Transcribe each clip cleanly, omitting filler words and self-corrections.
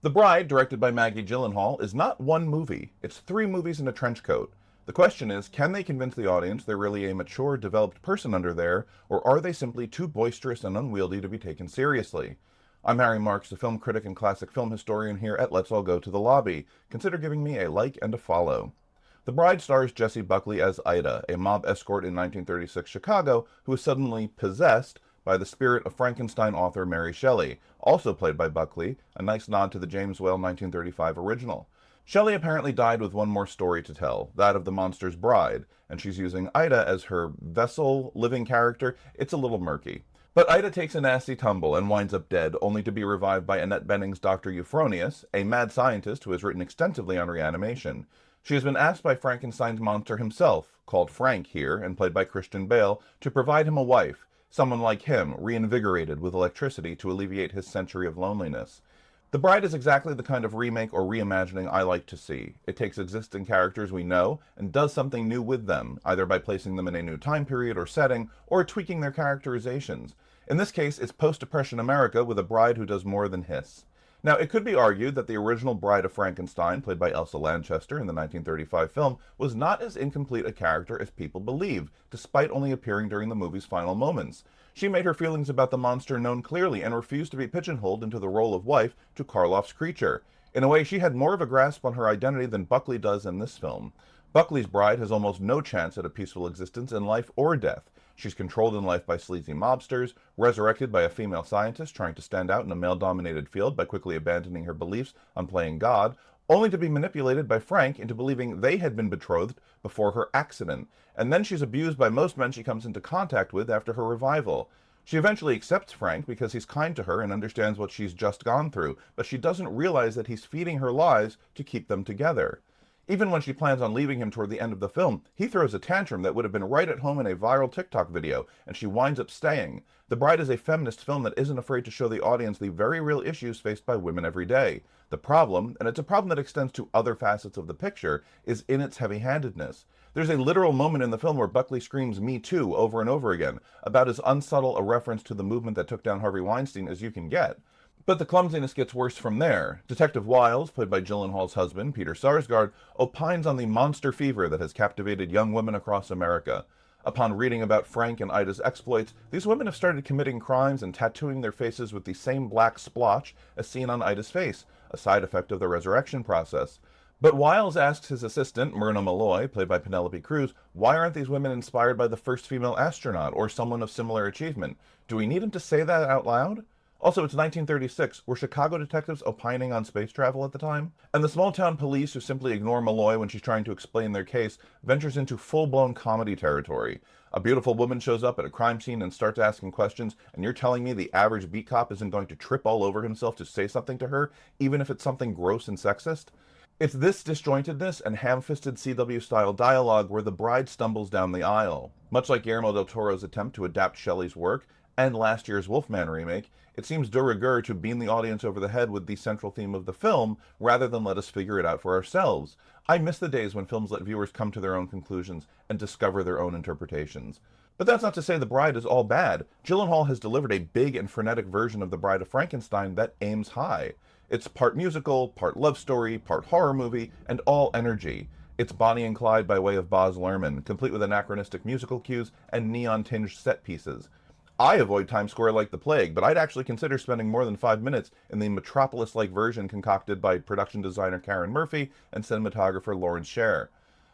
The Bride, directed by Maggie Gyllenhaal, is not one movie. It's three movies in a trench coat. The question is, can they convince the audience they're really a mature, developed person under there, or are they simply too boisterous and unwieldy to be taken seriously? I'm Harry Marks, a film critic and classic film historian here at Let's All Go to the Lobby. Consider giving me a like and a follow. The Bride stars Jessie Buckley as Ida, a mob escort in 1936 Chicago who is suddenly possessed by the spirit of Frankenstein author Mary Shelley, also played by Buckley, a nice nod to the James Whale 1935 original. Shelley apparently died with one more story to tell, that of the monster's bride, and she's using Ida as her vessel, living character. It's a little murky. But Ida takes a nasty tumble and winds up dead, only to be revived by Annette Bening's Dr. Euphronius, a mad scientist who has written extensively on reanimation. She has been asked by Frankenstein's monster himself, called Frank here and played by Christian Bale, to provide him a wife, someone like him, reinvigorated with electricity to alleviate his century of loneliness. The Bride is exactly the kind of remake or reimagining I like to see. It takes existing characters we know and does something new with them, either by placing them in a new time period or setting, or tweaking their characterizations. In this case, it's post-Depression America with a bride who does more than hiss. Now, it could be argued that the original Bride of Frankenstein, played by Elsa Lanchester in the 1935 film, was not as incomplete a character as people believe, despite only appearing during the movie's final moments. She made her feelings about the monster known clearly and refused to be pigeonholed into the role of wife to Karloff's creature. In a way, she had more of a grasp on her identity than Buckley does in this film. Buckley's bride has almost no chance at a peaceful existence in life or death. She's controlled in life by sleazy mobsters, resurrected by a female scientist trying to stand out in a male-dominated field by quickly abandoning her beliefs on playing God, only to be manipulated by Frank into believing they had been betrothed before her accident, and then she's abused by most men she comes into contact with after her revival. She eventually accepts Frank because he's kind to her and understands what she's just gone through, but she doesn't realize that he's feeding her lies to keep them together. Even when she plans on leaving him toward the end of the film, he throws a tantrum that would have been right at home in a viral TikTok video, and she winds up staying. The Bride is a feminist film that isn't afraid to show the audience the very real issues faced by women every day. The problem, and it's a problem that extends to other facets of the picture, is in its heavy-handedness. There's a literal moment in the film where Buckley screams "Me Too" over and over again, about as unsubtle a reference to the movement that took down Harvey Weinstein as you can get. But the clumsiness gets worse from there. Detective Wiles, played by Gyllenhaal's husband, Peter Sarsgaard, opines on the monster fever that has captivated young women across America. Upon reading about Frank and Ida's exploits, these women have started committing crimes and tattooing their faces with the same black splotch as seen on Ida's face, a side effect of the resurrection process. But Wiles asks his assistant, Myrna Malloy, played by Penelope Cruz, why aren't these women inspired by the first female astronaut or someone of similar achievement? Do we need him to say that out loud? Also, it's 1936. Were Chicago detectives opining on space travel at the time? And the small-town police who simply ignore Malloy when she's trying to explain their case ventures into full-blown comedy territory. A beautiful woman shows up at a crime scene and starts asking questions, and you're telling me the average beat cop isn't going to trip all over himself to say something to her, even if it's something gross and sexist? It's this disjointedness and ham-fisted CW-style dialogue where the Bride stumbles down the aisle. Much like Guillermo del Toro's attempt to adapt Shelley's work, and last year's Wolfman remake, it seems de rigueur to beam the audience over the head with the central theme of the film, rather than let us figure it out for ourselves. I miss the days when films let viewers come to their own conclusions and discover their own interpretations. But that's not to say The Bride is all bad. Gyllenhaal has delivered a big and frenetic version of The Bride of Frankenstein that aims high. It's part musical, part love story, part horror movie, and all energy. It's Bonnie and Clyde by way of Baz Luhrmann, complete with anachronistic musical cues and neon-tinged set pieces. I avoid Times Square like the plague, but I'd actually consider spending more than 5 minutes in the Metropolis-like version concocted by production designer Karen Murphy and cinematographer Lawrence Sher.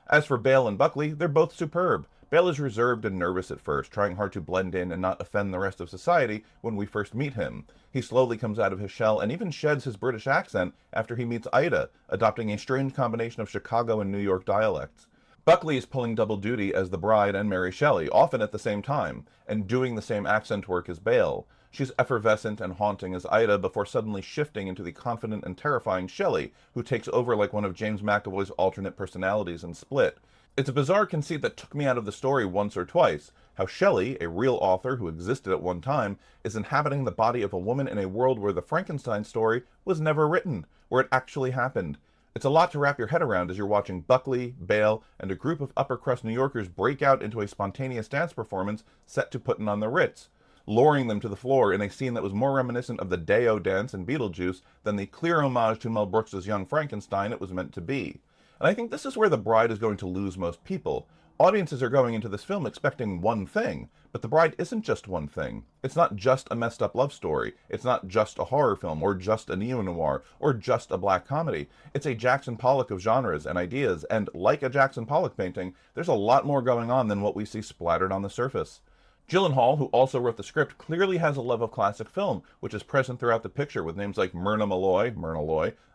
As for Bale and Buckley, they're both superb. Bale is reserved and nervous at first, trying hard to blend in and not offend the rest of society when we first meet him. He slowly comes out of his shell and even sheds his British accent after he meets Ida, adopting a strange combination of Chicago and New York dialects. Buckley is pulling double duty as the Bride and Mary Shelley, often at the same time, and doing the same accent work as Bale. She's effervescent and haunting as Ida before suddenly shifting into the confident and terrifying Shelley, who takes over like one of James McAvoy's alternate personalities in Split. It's a bizarre conceit that took me out of the story once or twice, how Shelley, a real author who existed at one time, is inhabiting the body of a woman in a world where the Frankenstein story was never written, where it actually happened. It's a lot to wrap your head around as you're watching Buckley, Bale, and a group of upper-crust New Yorkers break out into a spontaneous dance performance set to Puttin' on the Ritz. lowering them to the floor in a scene that was more reminiscent of the Deo dance in Beetlejuice than the clear homage to Mel Brooks's Young Frankenstein it was meant to be. And I think this is where The Bride is going to lose most people. Audiences are going into this film expecting one thing, but The Bride isn't just one thing. It's not just a messed up love story. It's not just a horror film, or just a neo-noir, or just a black comedy. It's a Jackson Pollock of genres and ideas, and like a Jackson Pollock painting, there's a lot more going on than what we see splattered on the surface. Gyllenhaal, who also wrote the script, clearly has a love of classic film, which is present throughout the picture, with names like Myrna Malloy,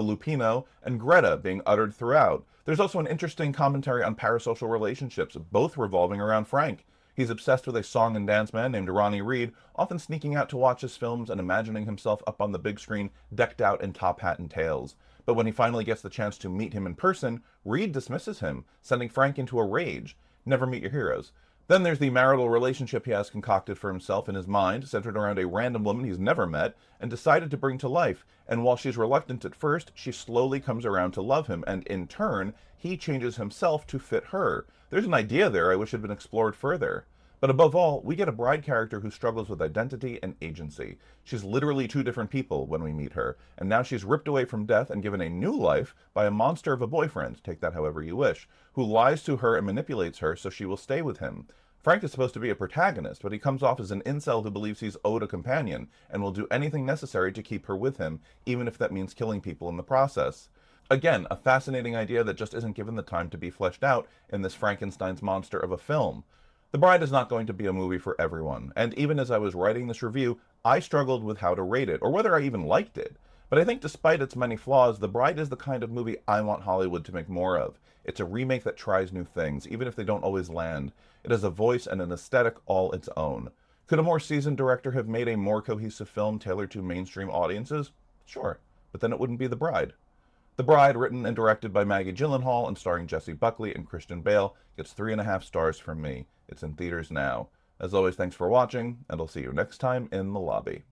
Lupino, and Greta being uttered throughout. There's also an interesting commentary on parasocial relationships, both revolving around Frank. He's obsessed with a song and dance man named Ronnie Reed, often sneaking out to watch his films and imagining himself up on the big screen, decked out in top hat and tails. But when he finally gets the chance to meet him in person, Reed dismisses him, sending Frank into a rage. Never meet your heroes. Then there's the marital relationship he has concocted for himself in his mind, centered around a random woman he's never met and decided to bring to life. And while she's reluctant at first, she slowly comes around to love him, and in turn, he changes himself to fit her. There's an idea there I wish had been explored further. But above all, we get a bride character who struggles with identity and agency. She's literally two different people when we meet her, and now she's ripped away from death and given a new life by a monster of a boyfriend, take that however you wish, who lies to her and manipulates her so she will stay with him. Frank is supposed to be a protagonist, but he comes off as an incel who believes he's owed a companion and will do anything necessary to keep her with him, even if that means killing people in the process. Again, a fascinating idea that just isn't given the time to be fleshed out in this Frankenstein's monster of a film. The Bride is not going to be a movie for everyone, and even as I was writing this review, I struggled with how to rate it, or whether I even liked it. But I think despite its many flaws, The Bride is the kind of movie I want Hollywood to make more of. It's a remake that tries new things, even if they don't always land. It has a voice and an aesthetic all its own. Could a more seasoned director have made a more cohesive film tailored to mainstream audiences? Sure, but then it wouldn't be The Bride. The Bride, written and directed by Maggie Gyllenhaal and starring Jessie Buckley and Christian Bale, gets 3.5 stars from me. It's in theaters now. As always, thanks for watching, and I'll see you next time in the lobby.